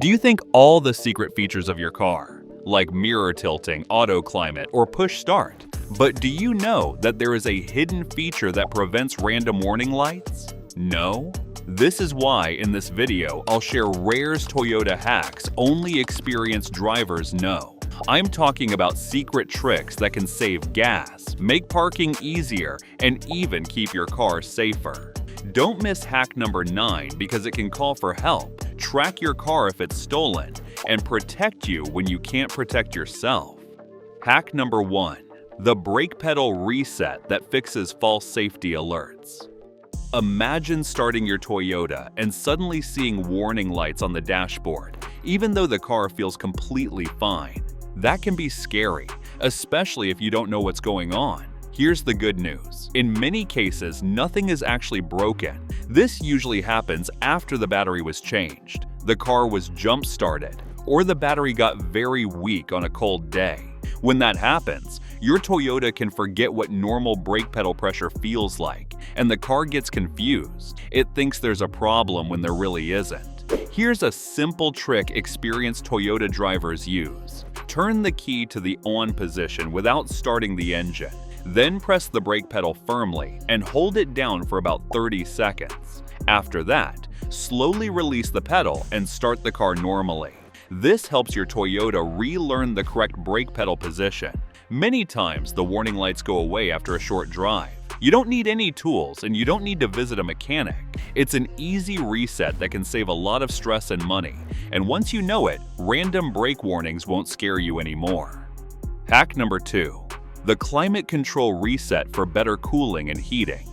Do you think all the secret features of your car, like mirror tilting, auto climate, or push start, but do you know that there is a hidden feature that prevents random warning lights? No? This is why in this video I'll share Rare's Toyota hacks only experienced drivers know. I'm talking about secret tricks that can save gas, make parking easier, and even keep your car safer. Don't miss hack number 9 because it can call for help, track your car if it's stolen, and protect you when you can't protect yourself. Hack number 1. The brake pedal reset that fixes false safety alerts. Imagine starting your Toyota and suddenly seeing warning lights on the dashboard, even though the car feels completely fine. That can be scary, especially if you don't know what's going on. Here's the good news. In many cases, nothing is actually broken. This usually happens after the battery was changed, the car was jump-started, or the battery got very weak on a cold day. When that happens, your Toyota can forget what normal brake pedal pressure feels like, and the car gets confused. It thinks there's a problem when there really isn't. Here's a simple trick experienced Toyota drivers use. Turn the key to the on position without starting the engine. Then press the brake pedal firmly and hold it down for about 30 seconds. After that, slowly release the pedal and start the car normally. This helps your Toyota relearn the correct brake pedal position. Many times, the warning lights go away after a short drive. You don't need any tools and you don't need to visit a mechanic. It's an easy reset that can save a lot of stress and money. And once you know it, random brake warnings won't scare you anymore. Hack number 2. The climate control reset for better cooling and heating.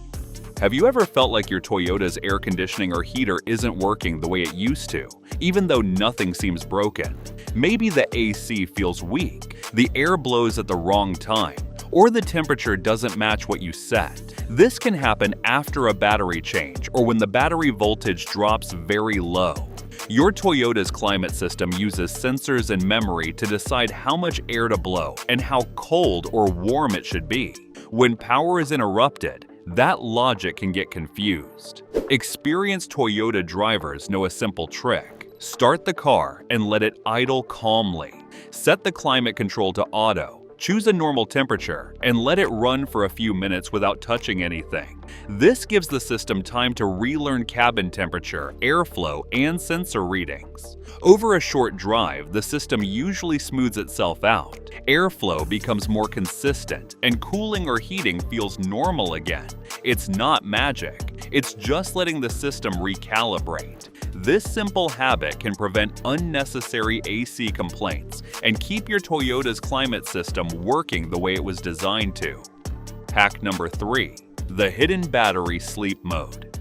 Have you ever felt like your Toyota's air conditioning or heater isn't working the way it used to, even though nothing seems broken? Maybe the AC feels weak, the air blows at the wrong time, or the temperature doesn't match what you set. This can happen after a battery change or when the battery voltage drops very low. Your Toyota's climate system uses sensors and memory to decide how much air to blow and how cold or warm it should be. When power is interrupted, that logic can get confused. Experienced Toyota drivers know a simple trick. Start the car and let it idle calmly. Set the climate control to auto. Choose a normal temperature and let it run for a few minutes without touching anything. This gives the system time to relearn cabin temperature, airflow, and sensor readings. Over a short drive, the system usually smooths itself out. Airflow becomes more consistent, and cooling or heating feels normal again. It's not magic. It's just letting the system recalibrate. This simple habit can prevent unnecessary AC complaints and keep your Toyota's climate system working the way it was designed to. Hack number 3. The hidden battery sleep mode.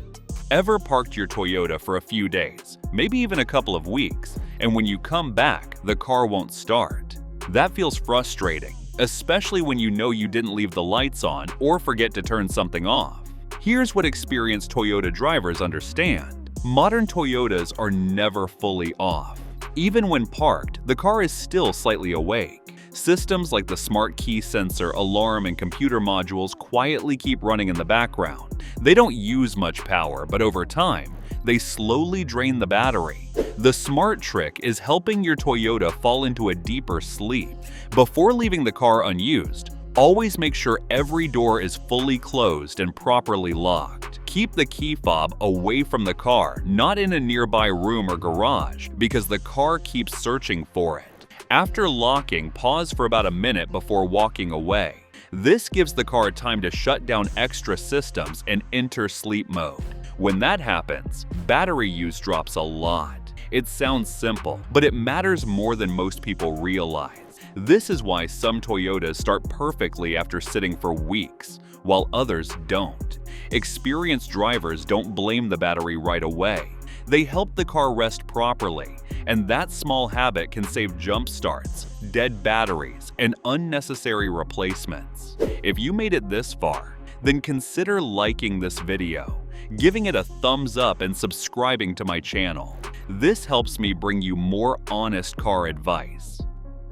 Ever parked your Toyota for a few days, maybe even a couple of weeks, and when you come back, the car won't start? That feels frustrating, especially when you know you didn't leave the lights on or forget to turn something off. Here's what experienced Toyota drivers understand. Modern Toyotas are never fully off. Even when parked, the car is still slightly awake. Systems like the smart key sensor, alarm, and computer modules quietly keep running in the background. They don't use much power, but over time, they slowly drain the battery. The smart trick is helping your Toyota fall into a deeper sleep. Before leaving the car unused, always make sure every door is fully closed and properly locked. Keep the key fob away from the car, not in a nearby room or garage, because the car keeps searching for it. After locking, pause for about a minute before walking away. This gives the car time to shut down extra systems and enter sleep mode. When that happens, battery use drops a lot. It sounds simple, but it matters more than most people realize. This is why some Toyotas start perfectly after sitting for weeks, while others don't. Experienced drivers don't blame the battery right away. They help the car rest properly, and that small habit can save jump starts, dead batteries, and unnecessary replacements. If you made it this far, then consider liking this video, giving it a thumbs up, and subscribing to my channel. This helps me bring you more honest car advice.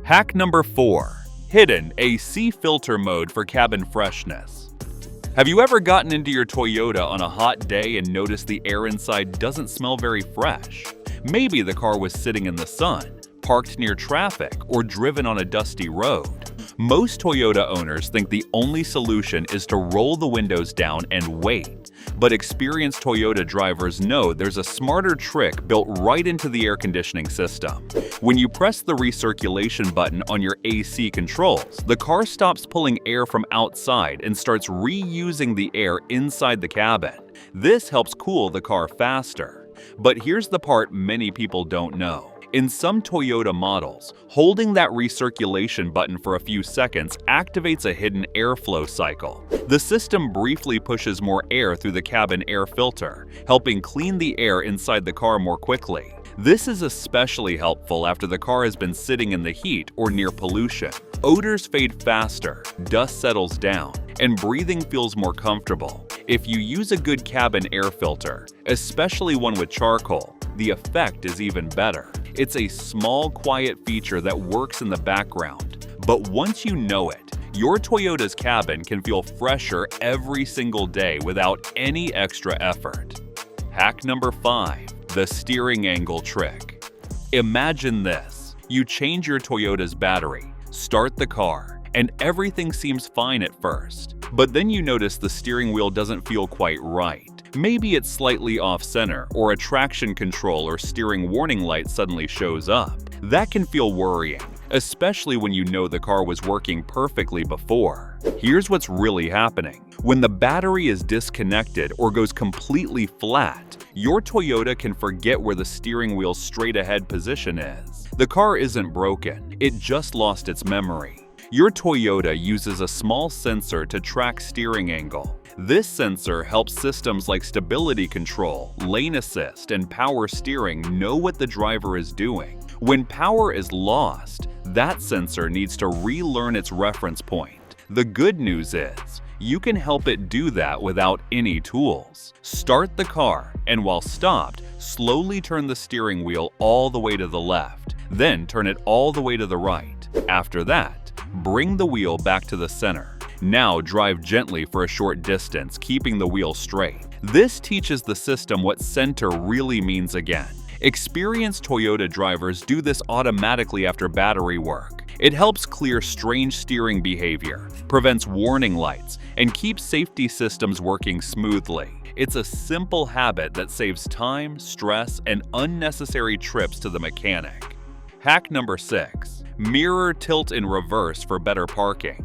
Hack number 4. Hidden AC filter mode for cabin freshness. Have you ever gotten into your Toyota on a hot day and noticed the air inside doesn't smell very fresh? Maybe the car was sitting in the sun, parked near traffic, or driven on a dusty road. Most Toyota owners think the only solution is to roll the windows down and wait. But experienced Toyota drivers know there's a smarter trick built right into the air conditioning system. When you press the recirculation button on your AC controls, the car stops pulling air from outside and starts reusing the air inside the cabin. This helps cool the car faster. But here's the part many people don't know. In some Toyota models, holding that recirculation button for a few seconds activates a hidden airflow cycle. The system briefly pushes more air through the cabin air filter, helping clean the air inside the car more quickly. This is especially helpful after the car has been sitting in the heat or near pollution. Odors fade faster, dust settles down, and breathing feels more comfortable. If you use a good cabin air filter, especially one with charcoal, the effect is even better. It's a small, quiet feature that works in the background. But once you know it, your Toyota's cabin can feel fresher every single day without any extra effort. Hack number 5. The steering angle trick. Imagine this. You change your Toyota's battery, start the car, and everything seems fine at first. But then you notice the steering wheel doesn't feel quite right. Maybe it's slightly off-center, or a traction control or steering warning light suddenly shows up. That can feel worrying, especially when you know the car was working perfectly before. Here's what's really happening. When the battery is disconnected or goes completely flat, your Toyota can forget where the steering wheel's straight-ahead position is. The car isn't broken, it just lost its memory. Your Toyota uses a small sensor to track steering angle. This sensor helps systems like stability control, lane assist, and power steering know what the driver is doing. When power is lost, that sensor needs to relearn its reference point. The good news is, you can help it do that without any tools. Start the car, and while stopped, slowly turn the steering wheel all the way to the left, then turn it all the way to the right. After that, bring the wheel back to the center. Now drive gently for a short distance, keeping the wheel straight. This teaches the system what center really means again. Experienced Toyota drivers do this automatically after battery work. It helps clear strange steering behavior, prevents warning lights, and keeps safety systems working smoothly. It's a simple habit that saves time, stress, and unnecessary trips to the mechanic. Hack number 6. Mirror tilt in reverse for better parking.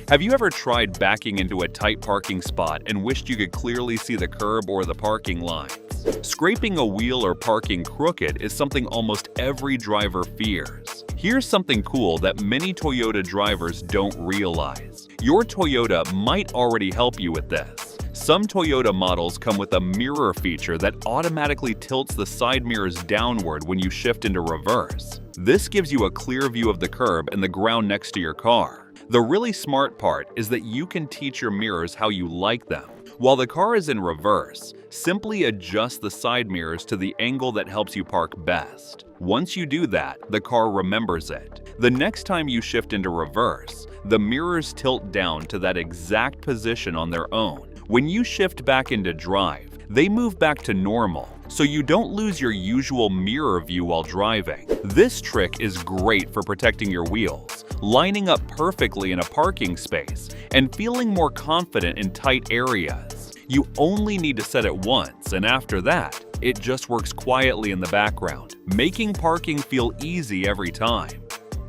Have you ever tried backing into a tight parking spot and wished you could clearly see the curb or the parking lines? Scraping a wheel or parking crooked is something almost every driver fears. Here's something cool that many Toyota drivers don't realize. Your Toyota might already help you with this. Some Toyota models come with a mirror feature that automatically tilts the side mirrors downward when you shift into reverse. This gives you a clear view of the curb and the ground next to your car. The really smart part is that you can teach your mirrors how you like them. While the car is in reverse, simply adjust the side mirrors to the angle that helps you park best. Once you do that, the car remembers it. The next time you shift into reverse, the mirrors tilt down to that exact position on their own. When you shift back into drive, they move back to normal, so you don't lose your usual mirror view while driving. This trick is great for protecting your wheels, lining up perfectly in a parking space, and feeling more confident in tight areas. You only need to set it once, and after that, it just works quietly in the background, making parking feel easy every time.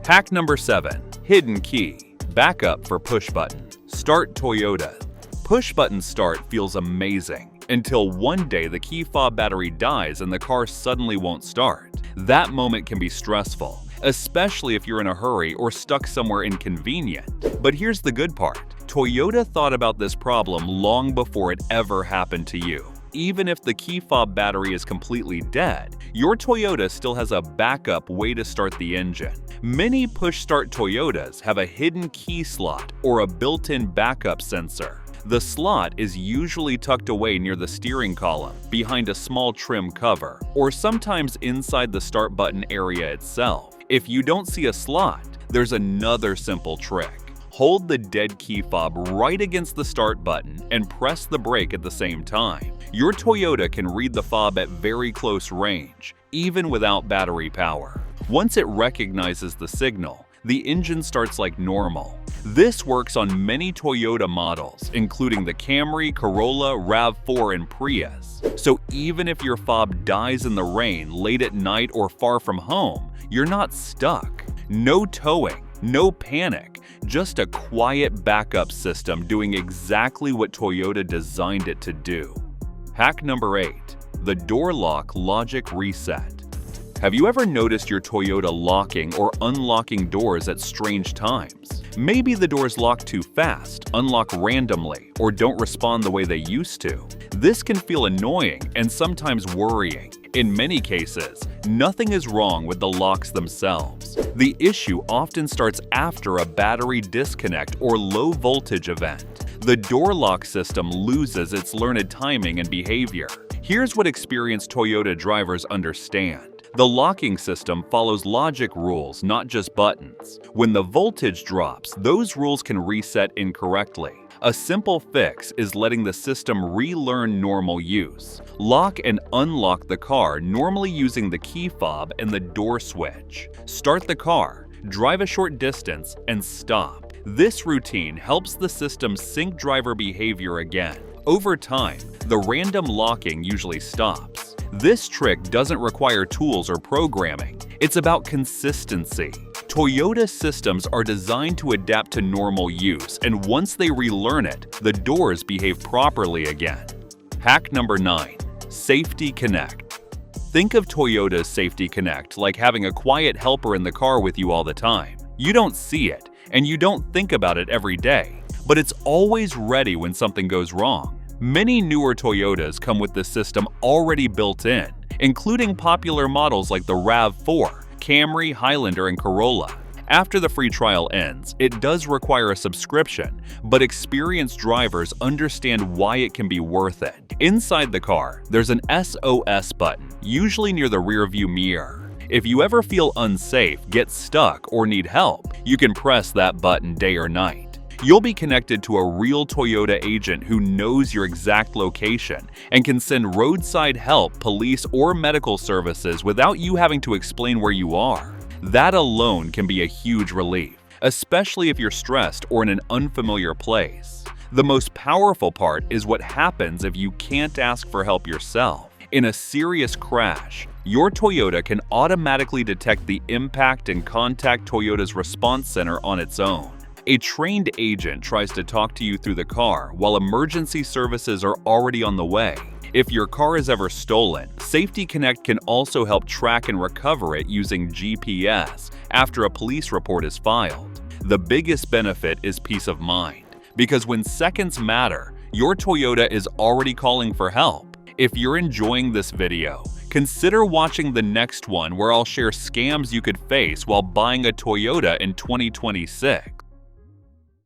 Hack number 7. Hidden key. Backup for push button. Start Toyota. Push button start feels amazing, until one day the key fob battery dies and the car suddenly won't start. That moment can be stressful, especially if you're in a hurry or stuck somewhere inconvenient. But here's the good part. Toyota thought about this problem long before it ever happened to you. Even if the key fob battery is completely dead, your Toyota still has a backup way to start the engine. Many push-start Toyotas have a hidden key slot or a built-in backup sensor. The slot is usually tucked away near the steering column, behind a small trim cover, or sometimes inside the start button area itself. If you don't see a slot, there's another simple trick. Hold the dead key fob right against the start button and press the brake at the same time. Your Toyota can read the fob at very close range, even without battery power. Once it recognizes the signal, the engine starts like normal. This works on many Toyota models, including the Camry, Corolla, RAV4, and Prius. So even if your fob dies in the rain late at night or far from home, you're not stuck. No towing, no panic, just a quiet backup system doing exactly what Toyota designed it to do. Hack number 8. The Door Lock Logic Reset. Have you ever noticed your Toyota locking or unlocking doors at strange times? Maybe the doors lock too fast, unlock randomly, or don't respond the way they used to. This can feel annoying and sometimes worrying. In many cases, nothing is wrong with the locks themselves. The issue often starts after a battery disconnect or low voltage event. The door lock system loses its learned timing and behavior. Here's what experienced Toyota drivers understand. The locking system follows logic rules, not just buttons. When the voltage drops, those rules can reset incorrectly. A simple fix is letting the system relearn normal use. Lock and unlock the car normally using the key fob and the door switch. Start the car, drive a short distance, and stop. This routine helps the system sync driver behavior again. Over time, the random locking usually stops. This trick doesn't require tools or programming. It's about consistency. Toyota systems are designed to adapt to normal use, and once they relearn it, the doors behave properly again. Hack number 9. Safety Connect. Think of Toyota's Safety Connect like having a quiet helper in the car with you all the time. You don't see it, and you don't think about it every day, but it's always ready when something goes wrong. Many newer Toyotas come with this system already built in, including popular models like the RAV4, Camry, Highlander, and Corolla. After the free trial ends, it does require a subscription, but experienced drivers understand why it can be worth it. Inside the car, there's an SOS button, usually near the rearview mirror. If you ever feel unsafe, get stuck, or need help, you can press that button day or night. You'll be connected to a real Toyota agent who knows your exact location and can send roadside help, police, or medical services without you having to explain where you are. That alone can be a huge relief, especially if you're stressed or in an unfamiliar place. The most powerful part is what happens if you can't ask for help yourself. In a serious crash, your Toyota can automatically detect the impact and contact Toyota's response center on its own. A trained agent tries to talk to you through the car while emergency services are already on the way. If your car is ever stolen, Safety Connect can also help track and recover it using GPS after a police report is filed. The biggest benefit is peace of mind, because when seconds matter, your Toyota is already calling for help. If you're enjoying this video, consider watching the next one where I'll share scams you could face while buying a Toyota in 2026.